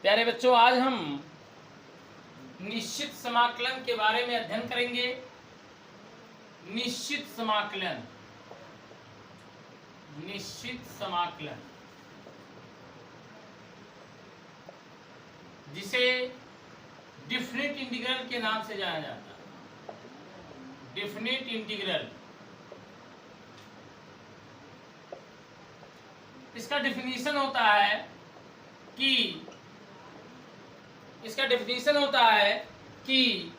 प्यारे बच्चों, आज हम निश्चित समाकलन के बारे में अध्ययन करेंगे। निश्चित समाकलन, निश्चित समाकलन जिसे डिफिनिट इंटीग्रल के नाम से जाना जाता है। डिफिनिट इंटीग्रल, इसका डेफिनेशन होता है कि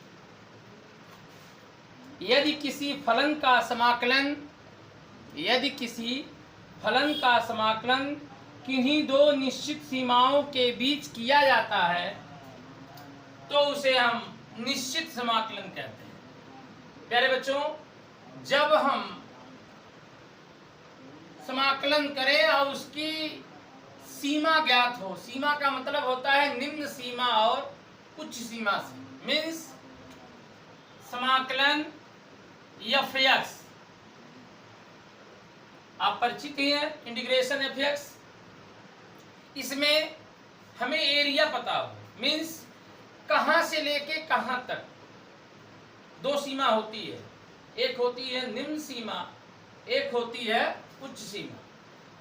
यदि किसी फलन का समाकलन किन्हीं दो निश्चित सीमाओं के बीच किया जाता है तो उसे हम निश्चित समाकलन कहते हैं। प्यारे बच्चों, जब हम समाकलन करें और उसकी सीमा ज्ञात हो, सीमा का मतलब होता है निम्न सीमा और उच्च सीमा से, मीन्स समाकलन f(x), आप परिचित ही हैं, इंटीग्रेशन f(x), इसमें हमें एरिया पता हो, मीन्स कहां से लेके कहां तक दो सीमा होती है, एक होती है निम्न सीमा, एक होती है उच्च सीमा।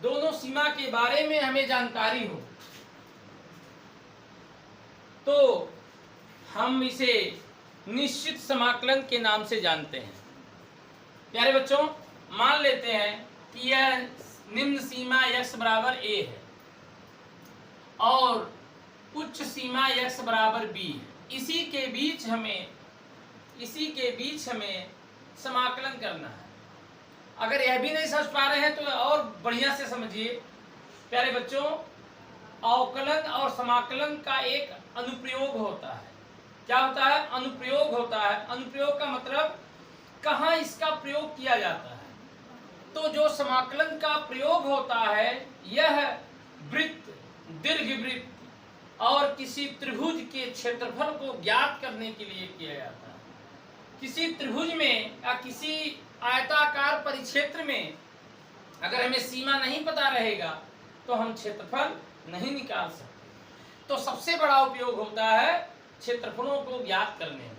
दोनों सीमा के बारे में हमें जानकारी हो तो हम इसे निश्चित समाकलन के नाम से जानते हैं। प्यारे बच्चों, मान लेते हैं कि यह निम्न सीमा x बराबर a है और उच्च सीमा x बराबर b है। इसी के बीच हमें समाकलन करना है। अगर यह भी नहीं समझ पा रहे हैं तो और बढ़िया से समझिए। प्यारे बच्चों, अवकलन और समाकलन का एक अनुप्रयोग होता है। क्या होता है? अनुप्रयोग होता है। अनुप्रयोग का मतलब कहाँ इसका प्रयोग किया जाता है। तो जो समाकलन का प्रयोग होता है यह वृत्त, दीर्घवृत्त और किसी त्रिभुज के क्षेत्रफल को ज्ञात करने के लिए किया जाता है। किसी त्रिभुज में या किसी आयताकार परिक्षेत्र में अगर हमें सीमा नहीं पता रहेगा तो हम क्षेत्रफल नहीं निकाल सकते। तो सबसे बड़ा उपयोग होता है क्षेत्रफलों को ज्ञात करने में।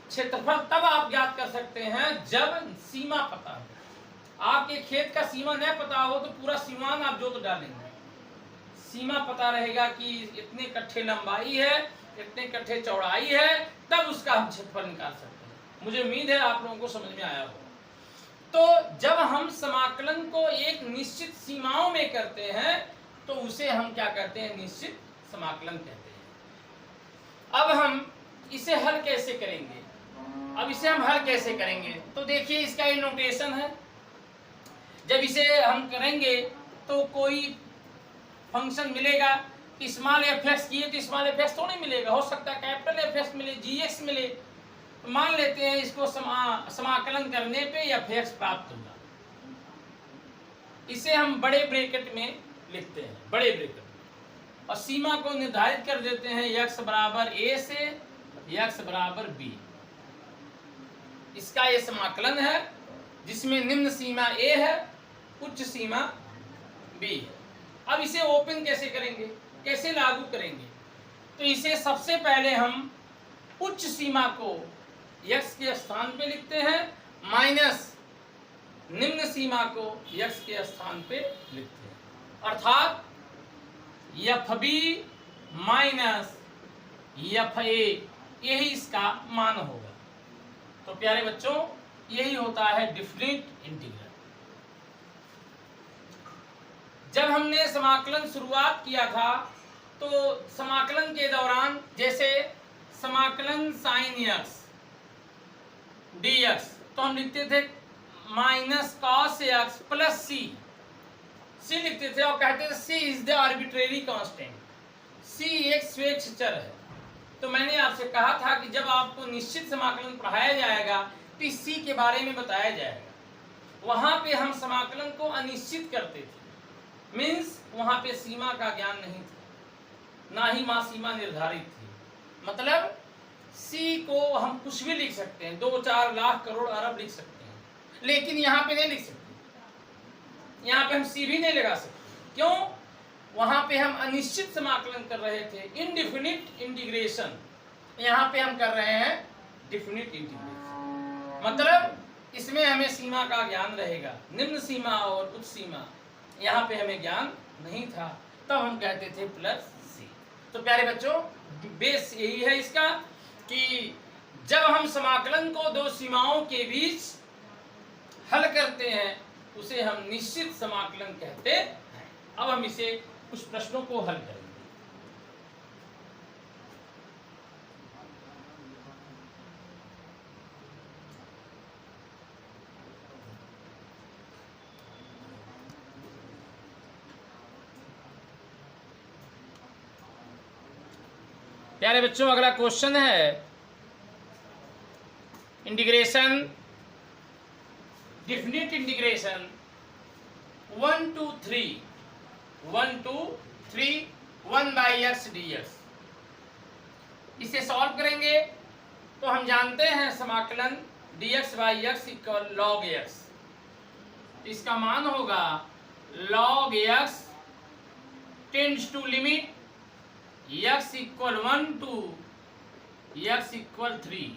क्षेत्रफल तब आप ज्ञात कर सकते हैं जब सीमा पता हो। आपके खेत का सीमा नहीं पता हो तो पूरा सीमान आप जोत डालेंगे। सीमा पता रहेगा कि इतने कट्ठे लंबाई है, इतने कट्ठे चौड़ाई है, तब उसका हम क्षेत्रफल निकाल सकते हैं। मुझे उम्मीद है आप लोगों को समझ में आया हो। तो जब हम समाकलन को एक निश्चित सीमाओं में करते हैं तो उसे हम क्या कहते हैं? निश्चित समाकलन कहते हैं। अब हम इसे हल कैसे करेंगे? तो देखिए, इसका ये नोटेशन है। जब इसे हम करेंगे तो कोई फंक्शन मिलेगा। स्मॉल f(x) किए तो स्मॉल f(x) थोड़ी मिलेगा, हो सकता है कैपिटल f(x) मिले, gx मिले। तो मान लेते हैं इसको समाकलन करने पे f(x) प्राप्त होगा। इसे हम बड़े ब्रैकेट में लिखते हैं, बड़े ब्रैकेट में, और सीमा को निर्धारित कर देते हैं x बराबर a से x बराबर b। इसका ये समाकलन है जिसमें निम्न सीमा a है, उच्च सीमा b है। अब इसे ओपन कैसे करेंगे, कैसे लागू करेंगे? तो इसे सबसे पहले हम उच्च सीमा को x के स्थान पे लिखते हैं, माइनस निम्न सीमा को x के स्थान पे लिखते हैं, अर्थात fb माइनस fa, यही इसका मान होगा। तो प्यारे बच्चों, यही होता है डिफिनिट इंटीग्रल। जब हमने समाकलन शुरुआत किया था तो समाकलन के दौरान जैसे समाकलन sin x dx, तो हम लिखते थे minus cos x plus c लिखते थे और कहते थे c is the arbitrary constant, c एक स्वेच्छ चर है। तो मैंने आपसे कहा था कि जब आपको निश्चित समाकलन पढ़ाया जाएगा तो इस c के बारे में बताया जाएगा। वहां पे हम समाकलन को अनिश्चित करते थे, मीन्स वहां पे सीमा का ज्ञान नहीं था, ना ही वहां सीमा निर्धारित थी। मतलब c को हम कुछ भी लिख सकते हैं, 2, 4 लाख करोड़ अरब लिख सकते हैं, लेकिन यहाँ पे नहीं लिख सकते। यहाँ पे हम c भी नहीं लगा सकते। क्यों? वहां पे हम अनिश्चित समाकलन कर रहे थे, इनडिफिनिट इंटीग्रेशन। यहाँ पे हम कर रहे हैं डिफिनिट इंटीग्रेशन। मतलब इसमें हमें सीमा का ज्ञान रहेगा, निम्न सीमा और उच्च सीमा यहाँ पे हमें ज्ञान नहीं था, तब हम कहते थे प्लस सी। तो प्यारे बच्चों, बेस यही है इसका कि जब हम समाकलन को दो सीमाओं के बीच हल करते हैं उसे हम निश्चित समाकलन कहते हैं। अब हम इसे कुछ प्रश्नों को हल करेंगे। प्यारे बच्चों, अगला क्वेश्चन है integration, definite integration 1 to 3 1/x dx। इसे सॉल्व करेंगे तो हम जानते हैं समाकलन dx/x इक्वल log x। इसका मान होगा log x tends to limit x equal 1 to x equal 3।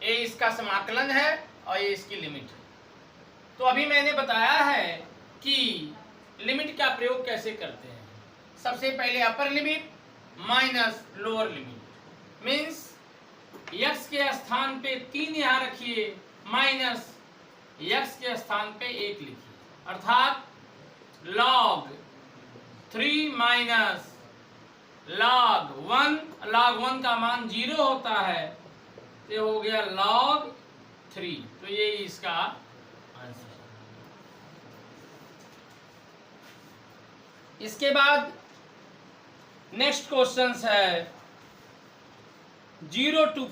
ये इसका समाकलन है और ये इसकी लिमिट है। तो अभी मैंने बताया है कि लिमिट का प्रयोग कैसे करते हैं। सबसे पहले अपर limit minus lower limit, means x के स्थान पे 3 यहाँ रखिए, माइनस x के स्थान पे 1 लिखिए, अर्थात log 3 माइनस log 1। log 1 का मान 0 होता है, ये हो गया log 3। तो ये इसका आंसर है। इसके बाद नेक्स्ट क्वेश्चन है 0 to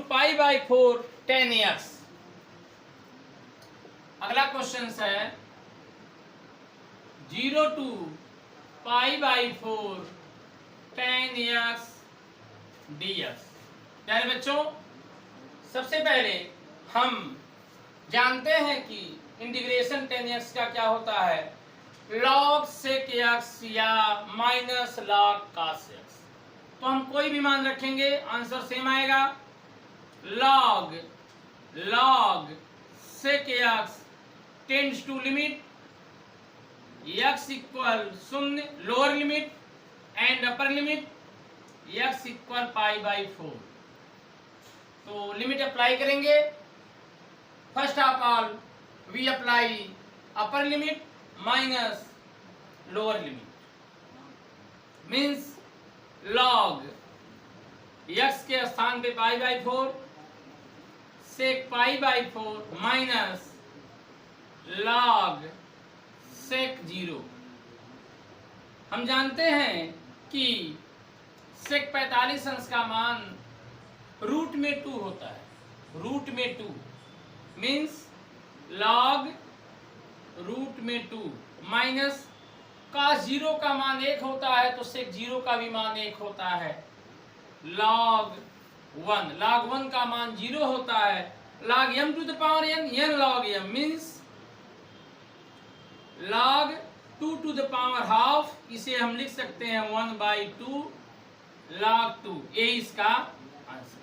π/4 10x। अगला क्वेश्चन है 0 to π/4 10x dx। प्यारे बच्चों, सबसे पहले हम जानते हैं कि इंटीग्रेशन 10x का क्या होता है, log sec x या माइनस log cos x। तो हम कोई भी मान रखेंगे आंसर सेम आएगा। log sec x tends to limit x equal 0 lower limit and upper limit x equal π/4। तो लिमिट अप्लाई करेंगे। First of all we apply upper limit minus lower limit, means log x के स्थान पे π/4 sec π/4 minus log sec 0। हम जानते हैं कि sec 45 अंश का मान रूट में 2 होता है। रूट में 2 मीन्स log रूट में 2 माइनस cos 0 का मान 1 होता है, तो sec 0 का भी मान 1 होता है। log 1 का मान 0 होता है। log m to the power n, n log m means log 2 to the power half. इसे हम लिख सकते हैं 1/2 log 2। ये इसका आंसर।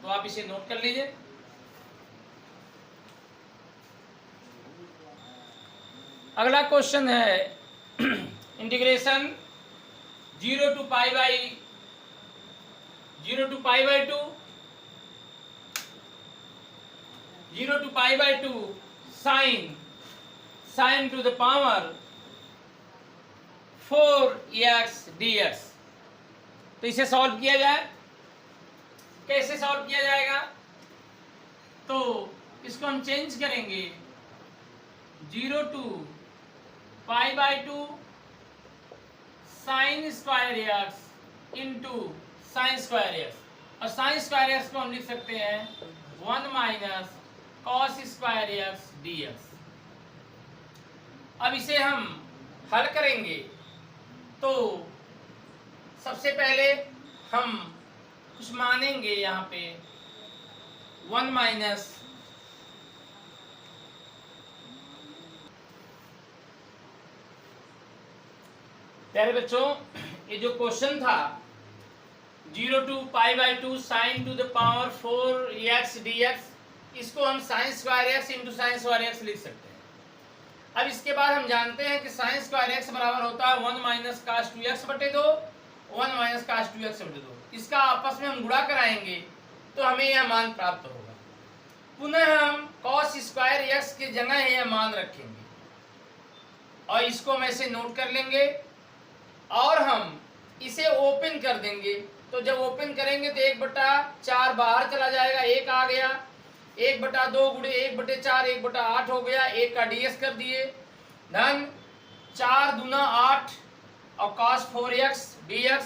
तो आप इसे नोट कर लीजिए। अगला क्वेश्चन है integration 0 to π/2 0 to π/2 sin to the power 4x dx। तो इसे सॉल्व किया जाए। कैसे सॉल्व किया जाएगा, तो इसको हम चेंज करेंगे 0 to π/2 sin square x into sine square x, और साइन स्क्वायर x को हम लिख सकते हैं 1 minus cos square x dx। अब इसे हम हल करेंगे तो सबसे पहले हम कुछ मानेंगे यहाँ पे 1 माइनस प्यारे बच्चों, ये जो क्वेश्चन था 0 to π/2 sin to the power 4x dx, इसको हम sin square x into sine square x लिख सकते हैं। अब इसके बाद हम जानते हैं कि sin स्क्वायर x बराबर होता है 1 माइनस कास 2x बटे 2, 1 माइनस कास 2x बटे 2। इसका आपस में हम गुणा कराएंगे तो हमें यह मान प्राप्त होगा। पुनः हम कॉस स्क्वायर x की जगह यह मान रखेंगे और इसको हम ऐसे नोट कर लेंगे और हम इसे ओपन कर देंगे। तो जब ओपन करेंगे तो 1/4 बाहर चला जाएगा, 1 आ गया, 1/2 गुणे 1/4 1/8 हो गया, 1 का ds कर दिए, धन 4 दूना 8 और cos 4x dx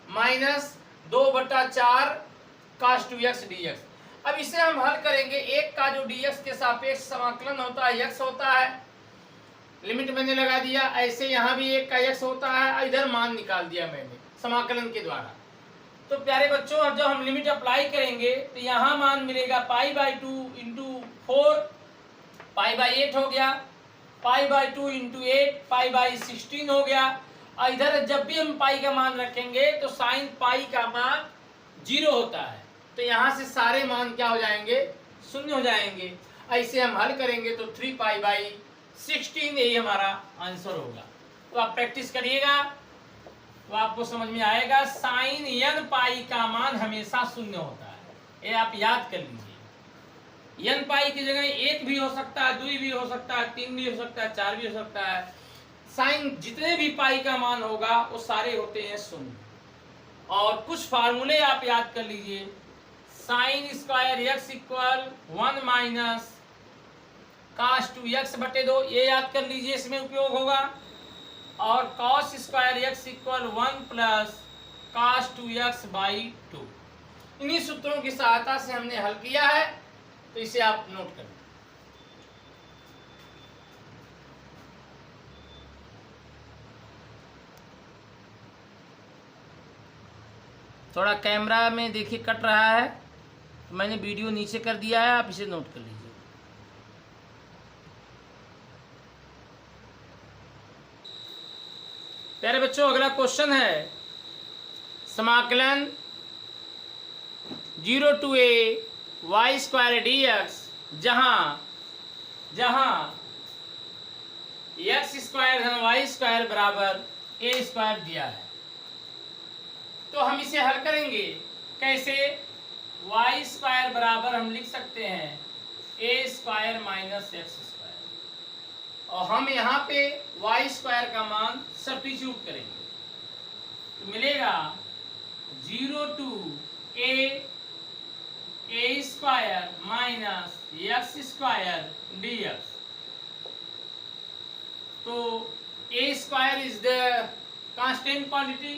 minus 2/4 cos 2x dx। अब इसे हम हल करेंगे। 1 का जो dx के सापेक्ष समाकलन होता है x होता है, लिमिट मैंने लगा दिया, ऐसे यहाँ भी 1 का x होता है, इधर मान निकाल दिया मैंने समाकलन के द्वारा। तो प्यारे बच्चों, अब जब हम लिमिट अप्लाई करेंगे तो यहाँ मान मिलेगा π/2 इंटू 4 π/8 हो गया, π/2 इंटू 8 π/16 हो गया। और इधर जब भी हम पाई का मान रखेंगे तो साइन पाई का मान 0 होता है, तो यहाँ से सारे मान क्या हो जाएंगे, शून्य हो जाएंगे। ऐसे हम हल करेंगे तो 3π/16 यही हमारा आंसर होगा। तो आप प्रैक्टिस करिएगा तो आपको समझ में आएगा। साइन n पाई का मान हमेशा शून्य होता है, ये आप याद कर लीजिए। n पाई की जगह 1 भी हो सकता है, 2 भी हो सकता है, 3 भी हो सकता है, 4 भी हो सकता है। साइन जितने भी पाई का मान होगा वो सारे होते हैं शून्य। और कुछ फार्मूले आप याद कर लीजिए। Sine square x equal 1 minus cos 2x बटे 2, ये याद कर लीजिए, इसमें उपयोग होगा। और cos square x equal 1 plus cos 2x/2। इन्हीं सूत्रों की सहायता से हमने हल किया है, तो इसे आप नोट करें। थोड़ा कैमरा में देखिए कट रहा है, तो मैंने वीडियो नीचे कर दिया है, आप इसे नोट कर लीजिए। प्यारे बच्चों, अगला क्वेश्चन है समाकलन 0 to a y square dx, जहां x स्क्वायर धन y स्क्वायर बराबर a स्क्वायर दिया है। तो हम इसे हल करेंगे कैसे। y स्क्वायर बराबर हम लिख सकते हैं a square minus x square, और हम यहाँ पे y स्क्वायर का मान सब्स्टिट्यूट करेंगे तो मिलेगा 0 to a square minus x square dx। तो a square is the constant quantity,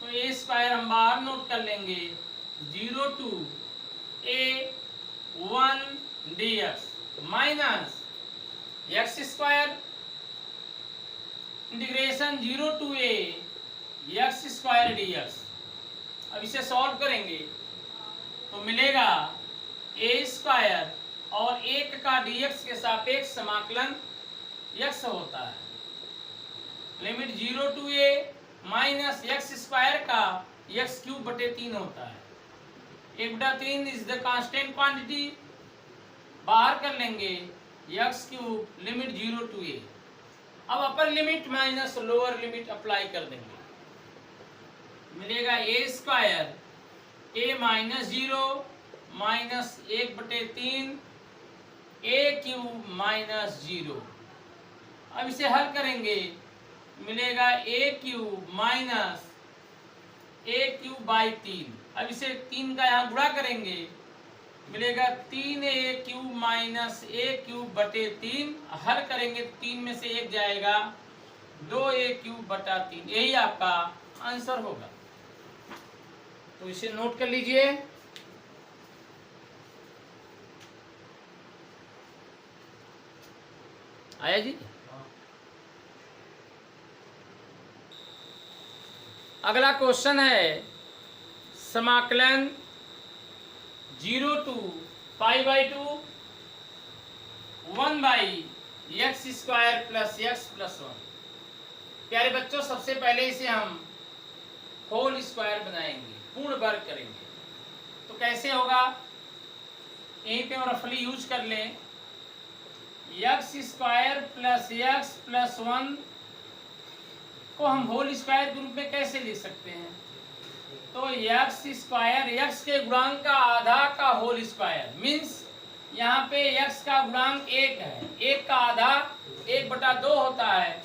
तो a स्क्वायर हम बाहर नोट कर लेंगे, 0 to a1 dx minus x square integration 0 to a x square dx। अब इसे सॉल्व करेंगे तो मिलेगा a स्क्वायर और 1 का dx के सापेक्ष समाकलन x होता है, limit 0 to a minus x square का x³ बटे 3 होता है। 1/3 इज द कांस्टेंट क्वांटिटी, बाहर कर लेंगे x³ लिमिट 0 to a। अब अपर limit minus lower limit apply कर देंगे, मिलेगा a square a minus 0 minus 1/3 a³ minus 0। अब इसे हल करेंगे, मिलेगा a³ माइनस a³/3। अब इसे 3 का यहाँ गुणा करेंगे, मिलेगा 3a³ माइनस a³ बटे 3। हल करेंगे 3 में से 1 जाएगा, 2a³/3, यही आपका आंसर होगा। तो इसे नोट कर लीजिए। आया जी। अगला क्वेश्चन है समाकलन 0 to π/2 1/x square plus x plus 1। प्यारे बच्चों, सबसे पहले इसे हम होल स्क्वायर बनाएंगे, पूर्ण वर्ग करेंगे। तो कैसे होगा, यहीं पे हम रफली यूज कर लें। X square plus x plus 1 को हम होल स्क्वायर के रूप में कैसे लिख सकते हैं? तो एक्स स्क्वायर, एक्स के गुणांक का आधा का होल स्क्वायर मीन्स यहाँ पे एक्स का गुणांक 1 है, 1 का आधा 1/2 होता है।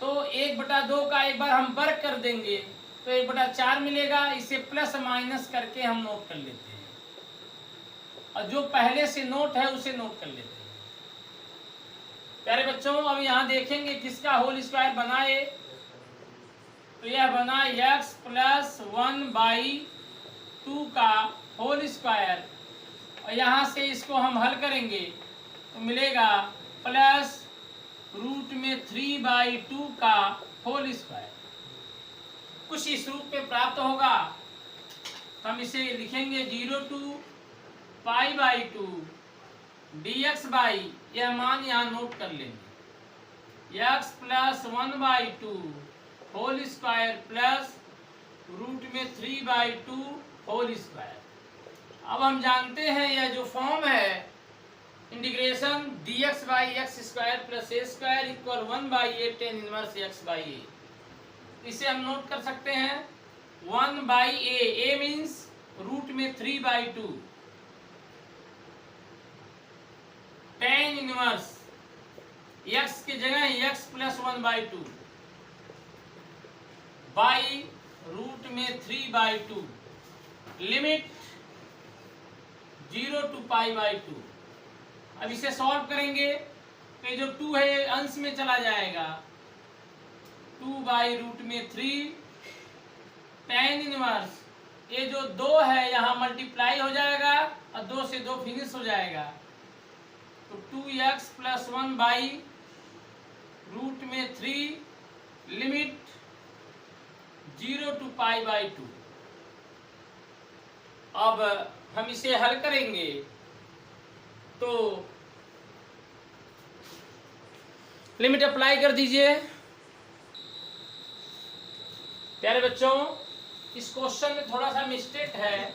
तो 1/2 का एक बार हम वर्ग कर देंगे तो 1/4 मिलेगा। इसे प्लस माइनस करके हम नोट कर लेते हैं, और जो पहले से नोट है उसे नोट कर लेते हैं। प्यारे बच्चों, अब यहाँ देखेंगे किसका होल स्क्वायर बना है। तो यह बना एक्स प्लस 1/2 का होल स्क्वायर, और यहाँ से इसको हम हल करेंगे तो मिलेगा प्लस रूट में 3/2 का होल स्क्वायर। कुछ इस रूप में प्राप्त होगा। हम इसे लिखेंगे 0 to π/2 dx/, यह मान यहाँ नोट कर लेंगे। x plus 1/2 whole square plus root में 3/2 होल स्क्वायर। अब हम जानते हैं यह जो फॉर्म है integration dx/x² plus a² equal 1/a tan inverse x/a, इसे हम नोट कर सकते हैं 1/a, a मीन्स रूट में 3/2 tan इनवर्स x की जगह x प्लस 1/2 बाई रूट में 3/2 लिमिट 0 to π/2। अब इसे सॉल्व करेंगे तो जो 2 है अंश में चला जाएगा, 2/√3 tan इनवर्स, ये जो 2 है यहाँ मल्टीप्लाई हो जाएगा और 2 से 2 फिनिश हो जाएगा। तो 2x प्लस 1/√3 लिमिट 0 to π/2। अब हम इसे हल करेंगे तो लिमिट अप्लाई कर दीजिए। प्यारे बच्चों, इस क्वेश्चन में थोड़ा सा मिस्टेक है,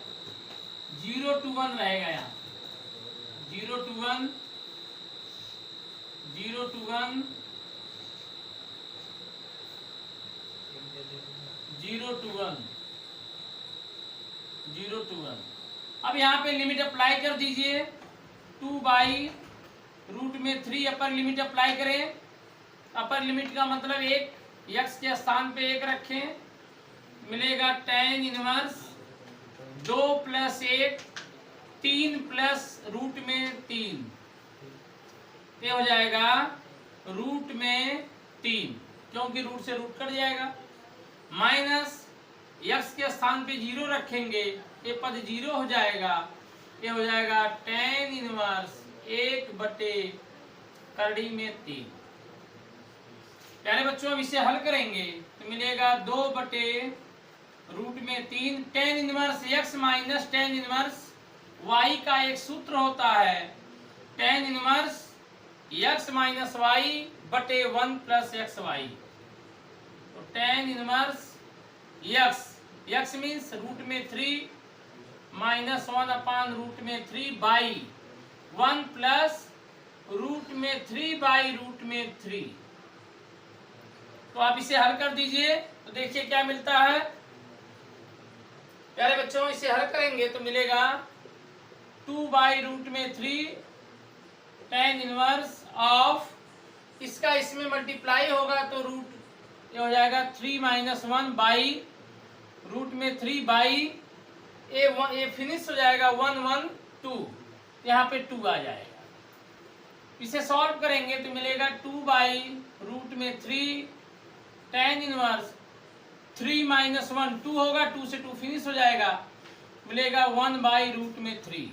0 to 1 रहेगा यहाँ, 0 to 1 0 to 1 0 to 1 0 to 1। अब यहाँ पे लिमिट अप्लाई कर दीजिए, 2/√3 अपर लिमिट अप्लाई करें। अपर लिमिट का मतलब 1, x के स्थान पे 1 रखें, मिलेगा tan इनवर्स 2 + 1 3 प्लस रूट में 3, ये हो जाएगा रूट में 3, क्योंकि रूट से रूट कट जाएगा, माइनस x के स्थान पे 0 रखेंगे, ये पद 0 हो जाएगा, ये हो जाएगा tan इनवर्स 1/3। प्यारे बच्चों, अब इसे हल करेंगे तो मिलेगा 2/√3 tan inverse x minus tan inverse y का एक सूत्र होता है, tan inverse x minus y बटे 1 प्लस xy। तो tan inverse x means √3 minus 1/√3 by 1 plus √3/√3। तो आप इसे हल कर दीजिए तो देखिए क्या मिलता है। प्यारे बच्चों, इसे हल करेंगे तो मिलेगा 2/√3 tan इनवर्स ऑफ, इसका इसमें मल्टीप्लाई होगा तो रूट ये हो जाएगा 3 - 1 बाई √3 बाई ये फिनिश हो जाएगा 1 1 2, यहाँ पे 2 आ जाएगा। इसे सॉल्व करेंगे तो मिलेगा 2/√3 tan इनवर्स 3 - 1 2 होगा, 2 से 2 फिनिश हो जाएगा, मिलेगा 1/√3।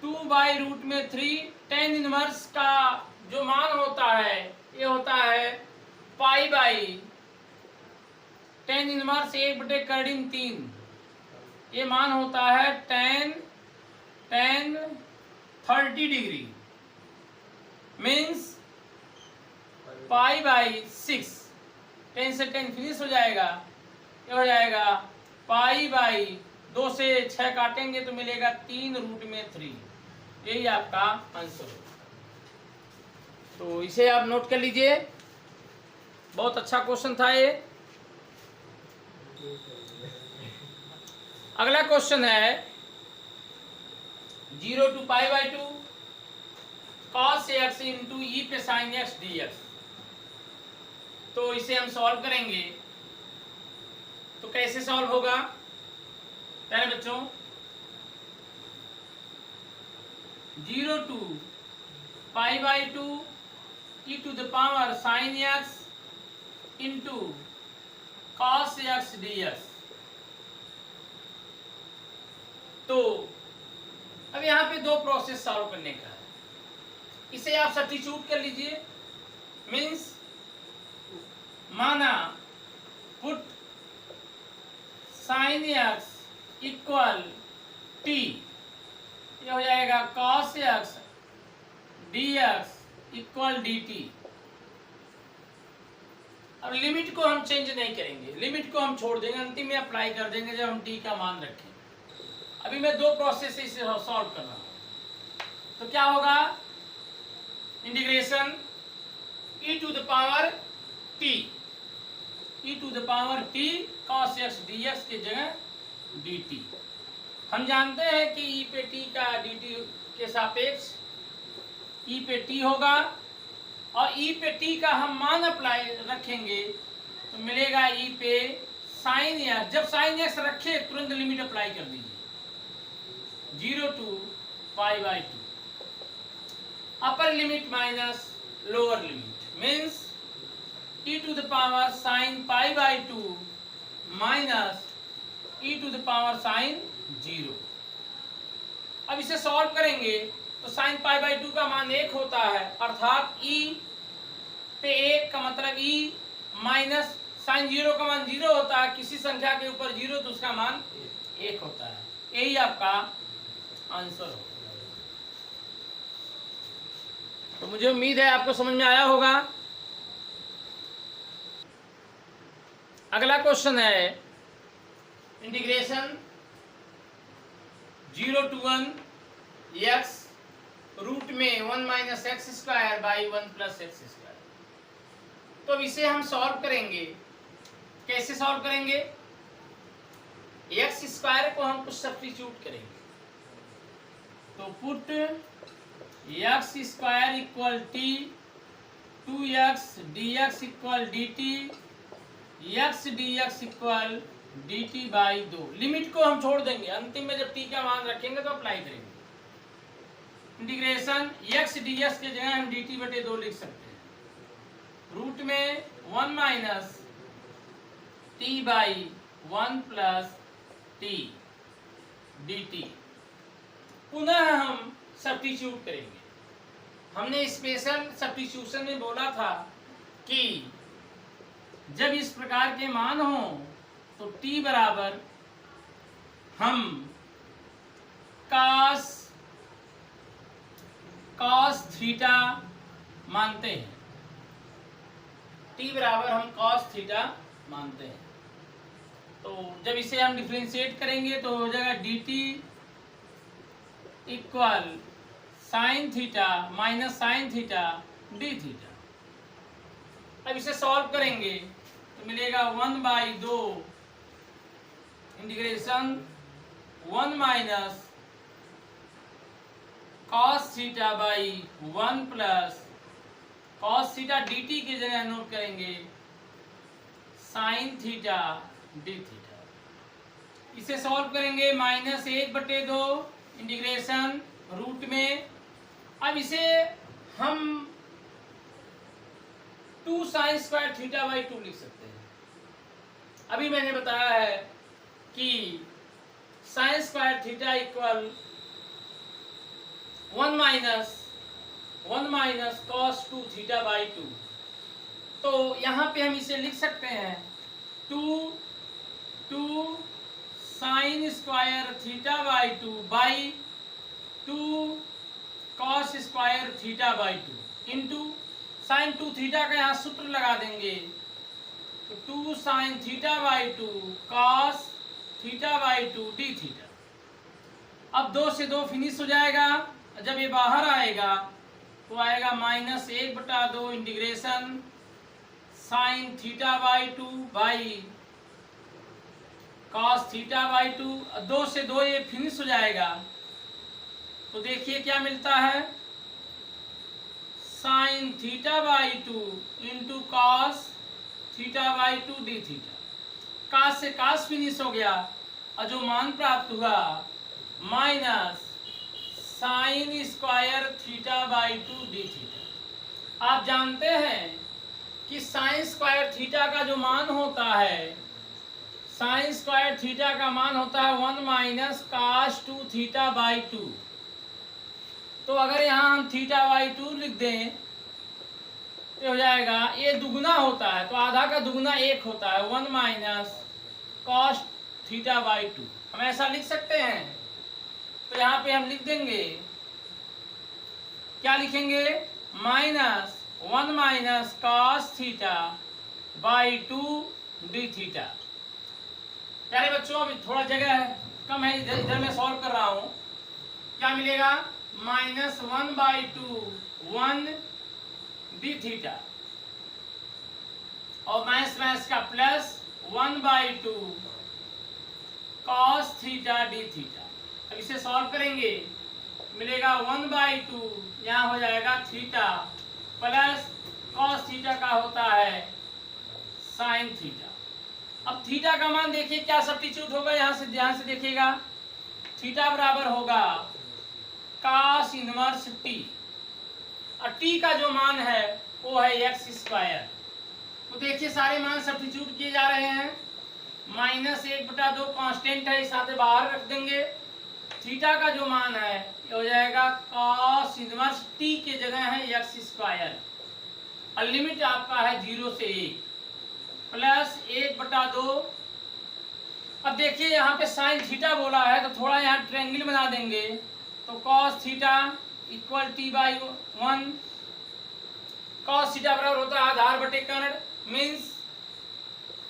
2/√3 tan इनवर्स का जो मान होता है ये होता है π/, tan इनवर्स 1/3, ये मान होता है tan 30 degree, means π pi by 6, 10 से 10 फिनिश हो जाएगा, ये हो जाएगा पाई बाई 2 से 6 काटेंगे तो मिलेगा 3√3। यही आपका आंसर होगा। तो इसे आप नोट कर लीजिए, बहुत अच्छा क्वेश्चन था ये। अगला क्वेश्चन है 0 to π/2 cos x इंटू ई पे साइन x dx। तो इसे हम सॉल्व करेंगे, तो कैसे सॉल्व होगा प्यारे बच्चों? 0 to π/2 e to the power sin x into cos x dx। तो अब यहाँ पे दो प्रोसेस सॉल्व करने का है, इसे आप सब्स्टिट्यूट कर लीजिए। मीन्स माना put sine x equal T, ये हो जाएगा cos x dx equal dt। अब लिमिट को हम चेंज नहीं करेंगे, लिमिट को हम छोड़ देंगे, अंतिम में अप्लाई कर देंगे जब हम t का मान रखें। अभी मैं दो प्रोसेस से इसे सॉल्व कर रहा हूं। तो क्या होगा? Integration e to the power t, e to the power t cos x dx की जगह dt। हम जानते हैं कि e पे t का dt के सापेक्ष e पे t होगा, और e पे t का हम मान अप्लाई रखेंगे तो मिलेगा e पे साइन x। जब साइन x रखे तुरंत लिमिट अप्लाई कर दीजिए, 0 to π/2, upper limit minus lower limit means e to the power sine π/2 minus e to the power sine 0। अब इसे सॉल्व करेंगे तो साइन π/2 का मान 1 होता है, अर्थात e पे 1 का मतलब e माइनस साइन 0 का मान 0 होता है। किसी संख्या के ऊपर 0 तो उसका मान 1 होता है। यही आपका आंसर हो। तो मुझे उम्मीद है आपको समझ में आया होगा। अगला क्वेश्चन है इंटीग्रेशन 0 to 1 x रूट में 1 minus x square by 1 plus x square. तो अब इसे हम सॉल्व करेंगे। कैसे सॉल्व करेंगे? एक्स स्क्वायर को हम कुछ सब्स्टिट्यूट करेंगे, तो put x square equal T 2x dx equal dt, x dx equal dt by 2। Limit को हम छोड़ देंगे, अंतिम में जब t का मान रखेंगे तो अप्लाई करेंगे। इंटीग्रेशन x dx के जगह हम dt/2 लिख सकते हैं, रूट में 1 minus t by 1 plus t dt। पुनः हम सब्स्टिट्यूट करेंगे। हमने स्पेशल सब्स्टिट्यूशन में बोला था कि जब इस प्रकार के मान हो तो t बराबर हम cos थीटा मानते हैं, t बराबर हम cos थीटा मानते हैं। तो जब इसे हम डिफरेंशिएट करेंगे तो हो जाएगा dt equal sine theta minus sine theta d theta. अब इसे सॉल्व करेंगे तो मिलेगा 1/2 integration 1 minus cos theta by 1 plus cos theta dt की जगह नोट करेंगे साइन थीटा डी थीटा। इसे सॉल्व करेंगे -1/2 इंटीग्रेशन रूट में। अब इसे हम 2 साइन स्क्वायर थीटा बाई 2 लिख सकते हैं। अभी मैंने बताया है कि sign square theta equal 1 minus cos 2 theta by 2। तो यहाँ पे हम इसे लिख सकते हैं 2 sine square theta by 2 by 2 cos square theta by 2 into sine 2 theta का यहाँ सूत्र लगा देंगे, तो 2 sign theta by 2 cos theta by 2 D theta. अब 2 से 2 फिनिश हो जाएगा, जब ये बाहर आएगा तो आएगा -1/2 integration sign theta by 2 by cos theta by 2। 2 से 2 ये फिनिश हो जाएगा, तो देखिए क्या मिलता है, sine theta by 2 into cos theta by 2 D theta. Cos से कास फिनिश हो गया, और जो मान प्राप्त हुआ minus sign square theta by 2 D theta. आप जानते हैं कि साइन स्क्वायर थीटा का जो मान होता है, साइन स्क्वायर थीटा का मान होता है 1 माइनस काश 2 थीटा बाई 2। तो अगर यहाँ हम थीटा बाई 2 लिख दें तो हो जाएगा, ये दुगुना होता है तो आधा का दुगुना 1 होता है, 1 माइनस कॉस थीटा बाई 2। हम ऐसा लिख सकते हैं, तो यहाँ पे हम लिख देंगे, क्या लिखेंगे, minus 1 minus cos theta by 2 D theta. प्यारे बच्चों, अभी थोड़ा जगह कम है, इधर मैं सॉल्व कर रहा हूँ। क्या मिलेगा, -1/2 1 डी थीटा और माइनस का plus 1/2 cos theta d theta. अब इसे सॉल्व करेंगे, मिलेगा 1/2, यहाँ हो जाएगा थीटा प्लस कॉस थीटा का होता है साइन थीटा। अब थीटा का मान देखिए क्या सब्स्टिट्यूट होगा, यहाँ से ध्यान से देखिएगा, थीटा बराबर होगा कॉस इनवर्स टी, और टी का जो मान है वो है एक्स स्क्वायर। तो देखिए सारे मान सब्स्टिट्यूट किए जा रहे हैं, -1/2 कांस्टेंट है, इस साथ बाहर रख देंगे। थीटा का जो मान है ये हो जाएगा कॉस इनवर्स टी के जगह है एक्स स्क्वायर, और लिमिट आपका है 0 से 1 प्लस 1/2। अब देखिए यहाँ पे साइन थीटा बोला है, तो थोड़ा यहाँ ट्रायंगल बना देंगे, तो cos theta equal t/1। Cos theta बराबर होता है आधार बटे कर्ण, मीन्स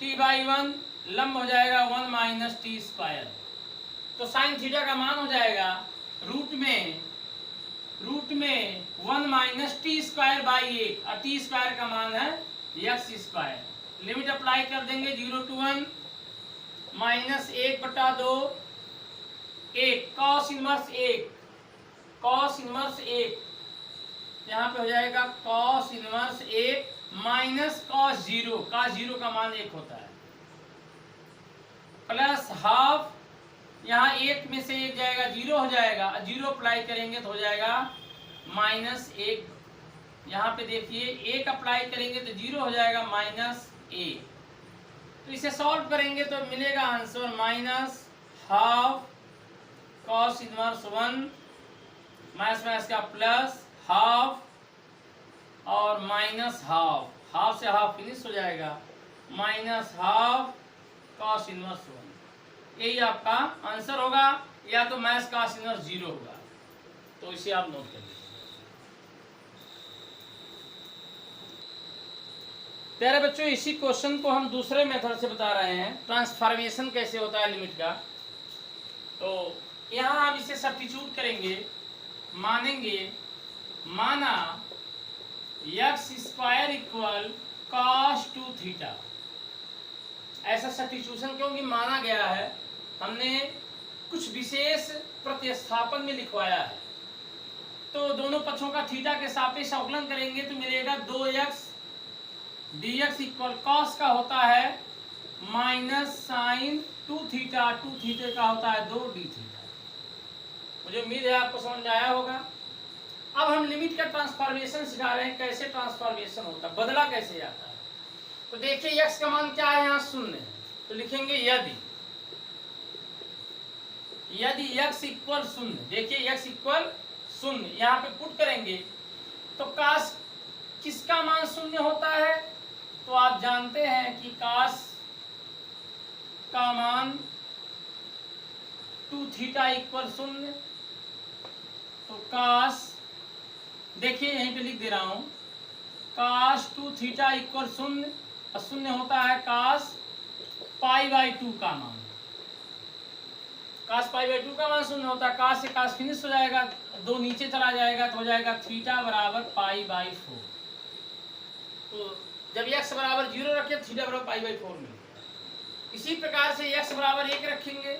t/1 लंब हो जाएगा 1 माइनस टी स्क्वायर। तो साइन थीटा का मान हो जाएगा रूट में 1 माइनस टी स्क्वायर बाई 1, और टी स्क्वायर का मान है एक्स स्क्वायर। लिमिट अप्लाई कर देंगे 0 to 1 -1/2 1 कॉस इनवर्स 1 यहाँ पे हो जाएगा cos inverse 1 minus cos 0, cos 0 का मान 1 होता है, प्लस हाफ, यहाँ 1 में से 1 जाएगा 0 हो जाएगा, 0 अप्लाई करेंगे तो हो जाएगा -1। यहाँ पे देखिए 1 अप्लाई करेंगे तो 0 हो जाएगा -1। तो इसे सॉल्व करेंगे तो मिलेगा आंसर -12 कॉस इनवर्स 1 माइनस का प्लस हाफ और -12, हाफ से हाफ फिनिश हो जाएगा, -12 कॉस इनवर्स 1। यही आपका आंसर होगा, या तो माइनस कॉस इनवर्स 0 होगा, तो इसे आप नोट कर लीजिए। प्यारे बच्चों, इसी क्वेश्चन को हम दूसरे मेथड से बता रहे हैं, ट्रांसफॉर्मेशन कैसे होता है लिमिट का। तो यहाँ हम इसे सब्स्टिट्यूट करेंगे, माना x square equal cos 2 theta. ऐसा सब्स्टिट्यूशन क्योंकि माना गया है, हमने कुछ विशेष प्रतिस्थापन में लिखवाया है। तो दोनों पक्षों का थीटा के सापेक्ष अवकलन करेंगे तो मिलेगा 2x dx इक्वल कॉस का होता है माइनस साइन 2 थीटा का होता है 2 डी थीटा। मुझे उम्मीद है आपको समझ में आया होगा। अब हम लिमिट का ट्रांसफॉर्मेशन सिखा रहे हैं, कैसे ट्रांसफॉर्मेशन होता है, बदला कैसे जाता है। तो देखिए x का मान क्या है, यहाँ 0 है, तो लिखेंगे यदि x इक्वल 0, देखिए x इक्वल 0 यहाँ पे पुट करेंगे तो काश किसका मान 0 होता है, तो आप जानते हैं कि काश का मान 2 थीटा इक्वल 0। तो काश देखिए यहीं पे लिख दे रहा हूं, cos 2 थीटा इक्वल शून्य, और शून्य होता है cos पाई बाई 2 का मान। cos पाई बाई 2 का मान शून्य होता है, cos से cos फिनिश हो जाएगा, 2 नीचे चला जाएगा तो हो जाएगा थीटा बराबर पाई बाई 4। तो जब x बराबर 0 रखें थीटा बराबर पाई बाई 4 मिलेगा। इसी प्रकार से x बराबर 1 रखेंगे,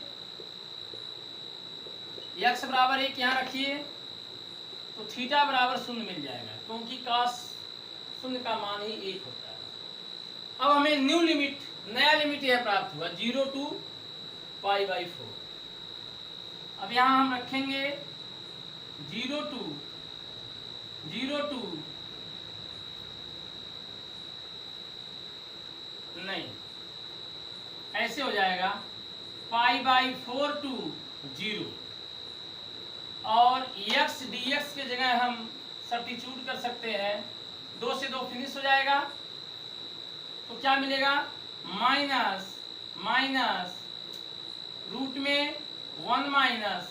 x बराबर 1 यहाँ रखिए तो थीटा बराबर शून्य मिल जाएगा, क्योंकि cos शून्य का मान ही 1 होता है। अब हमें न्यू लिमिट, नया लिमिट यह प्राप्त हुआ 0 टू पाई बाई 4। अब यहाँ हम रखेंगे 0 टू नहीं, ऐसे हो जाएगा पाई बाई 4 टू 0, और x dx के जगह हम सब्स्टिट्यूट कर सकते हैं, 2 से 2 फिनिश हो जाएगा तो क्या मिलेगा, माइनस रूट में 1 minus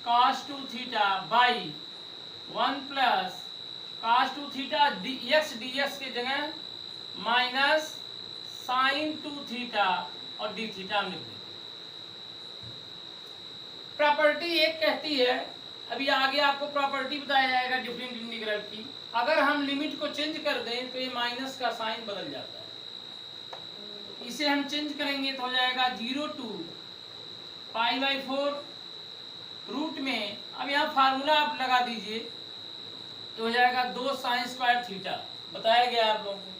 cos 2 theta by 1 plus cos 2 theta x dx के जगह माइनस sin 2 थीटा और d थीटा लिख देंगे। प्रॉपर्टी एक कहती है, अभी आगे आपको प्रॉपर्टी बताया जाएगा डिफरेंट इंटीग्रल की, अगर हम लिमिट को चेंज कर दें तो ये माइनस का साइन बदल जाता है। इसे हम चेंज करेंगे तो हो जाएगा 0 टू पाई बाई 4 रूट में, अब यहाँ फार्मूला आप लगा दीजिए तो हो जाएगा 2 साइन स्क्वायर थीटा, बताया गया आप लोगों को।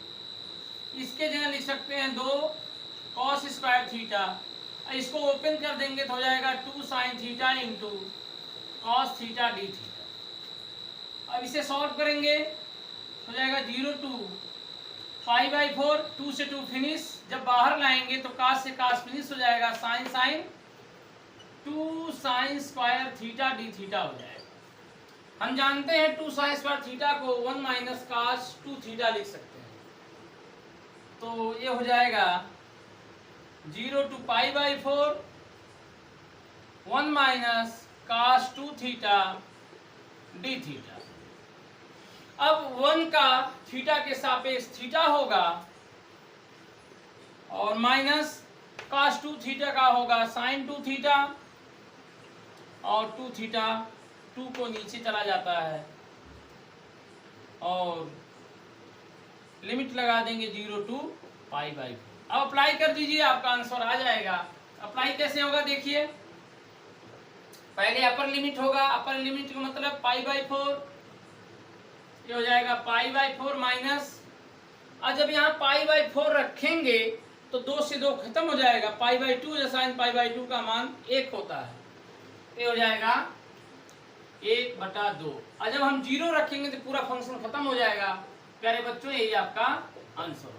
इसके जगह लिख सकते हैं 2 कॉस स्क्वायर थीटा, इसको ओपन कर देंगे तो हो जाएगा 2 sine theta into cos theta d theta. अब इसे सॉल्व करेंगे हो जाएगा 0 टू पाई बाई 4, 2 से 2 फिनिश, जब बाहर लाएंगे तो cos से cos फिनिश हो जाएगा, sine 2 sine square theta d theta हो जाएगा। हम जानते हैं 2 साइन स्क्वायर थीटा को 1 माइनस cos 2 थीटा लिख सकते हैं, तो ये हो जाएगा 0 to pi by 4 1 minus cos 2 theta d theta. अब 1 का थीटा के सापेक्ष थीटा होगा और माइनस cos 2 थीटा का होगा sin 2 थीटा, और 2 थीटा 2 को नीचे चला जाता है और लिमिट लगा देंगे 0 टू पाई बाई 4। अब अप्लाई कर दीजिए, आपका आंसर आ जाएगा। अप्लाई कैसे होगा देखिए, पहले अपर लिमिट होगा, अपर लिमिट का मतलब पाई बाई 4, ये हो जाएगा पाई बाई 4 माइनस, और जब यहाँ पाई बाई 4 रखेंगे तो 2 से 2 खत्म हो जाएगा, पाई बाई 2 या साइन पाई बाई 2 का मान 1 होता है, ये हो जाएगा 1/2। और जब हम 0 रखेंगे तो पूरा फंक्शन खत्म हो जाएगा। प्यारे बच्चों, यही आपका आंसर।